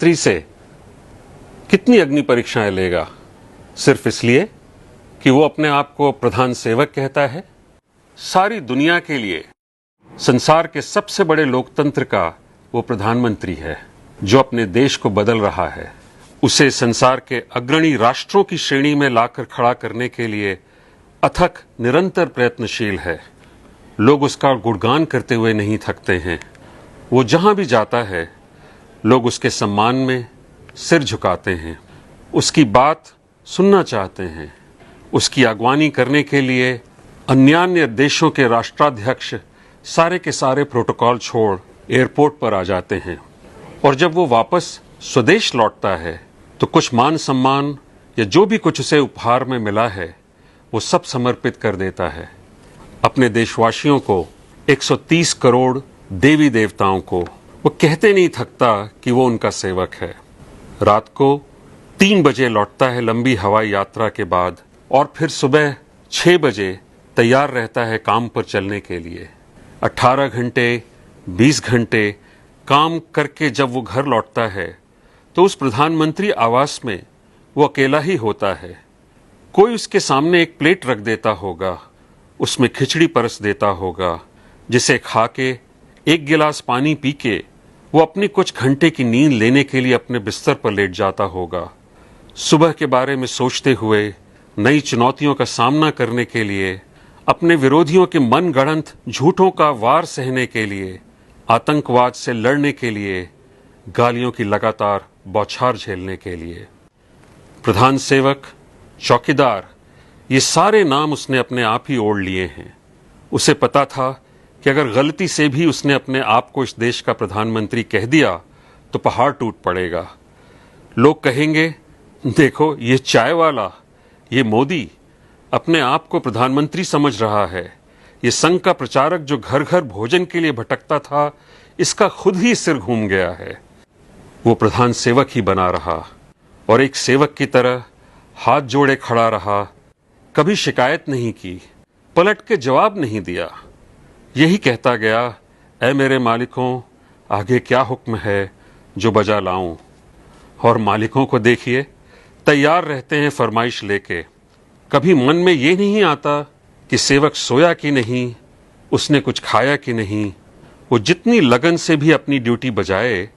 प्रधानमंत्री से कितनी अग्नि परीक्षाएं लेगा, सिर्फ इसलिए कि वो अपने आप को प्रधान सेवक कहता है। सारी दुनिया के लिए संसार के सबसे बड़े लोकतंत्र का वो प्रधानमंत्री है जो अपने देश को बदल रहा है। उसे संसार के अग्रणी राष्ट्रों की श्रेणी में लाकर खड़ा करने के लिए अथक निरंतर प्रयत्नशील है। लोग उसका गुणगान करते हुए नहीं थकते हैं। वो जहां भी जाता है लोग उसके सम्मान में सिर झुकाते हैं, उसकी बात सुनना चाहते हैं। उसकी अगवानी करने के लिए अन्यान्य देशों के राष्ट्राध्यक्ष सारे के सारे प्रोटोकॉल छोड़ एयरपोर्ट पर आ जाते हैं और जब वो वापस स्वदेश लौटता है तो कुछ मान सम्मान या जो भी कुछ उसे उपहार में मिला है वो सब समर्पित कर देता है। अपने देशवासियों को, 130 करोड़ देवी देवताओं को वो कहते नहीं थकता कि वो उनका सेवक है। रात को 3 बजे लौटता है लंबी हवाई यात्रा के बाद और फिर सुबह 6 बजे तैयार रहता है काम पर चलने के लिए। 18 घंटे 20 घंटे काम करके जब वो घर लौटता है तो उस प्रधानमंत्री आवास में वो अकेला ही होता है। कोई उसके सामने एक प्लेट रख देता होगा, उसमें खिचड़ी परस देता होगा, जिसे खा के 1 गिलास पानी पी के वो अपनी कुछ घंटे की नींद लेने के लिए अपने बिस्तर पर लेट जाता होगा। सुबह के बारे में सोचते हुए, नई चुनौतियों का सामना करने के लिए, अपने विरोधियों के मनगढ़ंत झूठों का वार सहने के लिए, आतंकवाद से लड़ने के लिए, गालियों की लगातार बौछार झेलने के लिए। प्रधान सेवक, चौकीदार, ये सारे नाम उसने अपने आप ही ओढ़ लिए हैं। उसे पता था कि अगर गलती से भी उसने अपने आप को इस देश का प्रधानमंत्री कह दिया तो पहाड़ टूट पड़ेगा। लोग कहेंगे, देखो ये चाय वाला, ये मोदी अपने आप को प्रधानमंत्री समझ रहा है। ये संघ का प्रचारक जो घर घर भोजन के लिए भटकता था, इसका खुद ही सिर घूम गया है। वो प्रधान सेवक ही बना रहा और एक सेवक की तरह हाथ जोड़े खड़ा रहा। कभी शिकायत नहीं की, पलट के जवाब नहीं दिया। यही कहता गया, ऐ मेरे मालिकों, आगे क्या हुक्म है जो बजा लाऊं। और मालिकों को देखिए, तैयार रहते हैं फरमाइश लेके। कभी मन में ये नहीं आता कि सेवक सोया कि नहीं, उसने कुछ खाया कि नहीं। वो जितनी लगन से भी अपनी ड्यूटी बजाए,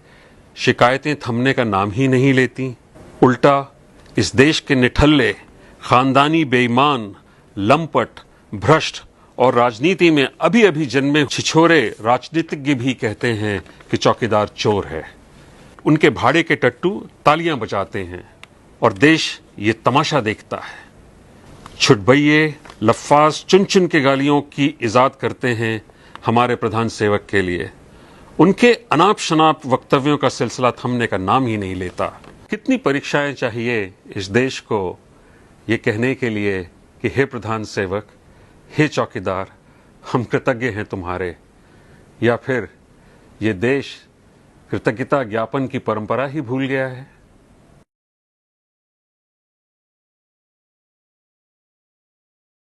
शिकायतें थमने का नाम ही नहीं लेती। उल्टा इस देश के निठल्ले, खानदानी बेईमान, लंपट, भ्रष्ट और राजनीति में अभी अभी जन्मे छिछोरे राजनीतिज्ञ भी कहते हैं कि चौकीदार चोर है। उनके भाड़े के टट्टू तालियां बजाते हैं और देश ये तमाशा देखता है। छुटभइये लफ्फाज चुन चुन के गालियों की इजाद करते हैं हमारे प्रधान सेवक के लिए। उनके अनाप शनाप वक्तव्यों का सिलसिला थमने का नाम ही नहीं लेता। कितनी परीक्षाएं चाहिए इस देश को ये कहने के लिए कि हे प्रधान सेवक, हे चौकीदार, हम कृतज्ञ हैं तुम्हारे। या फिर ये देश कृतज्ञता ज्ञापन की परंपरा ही भूल गया है।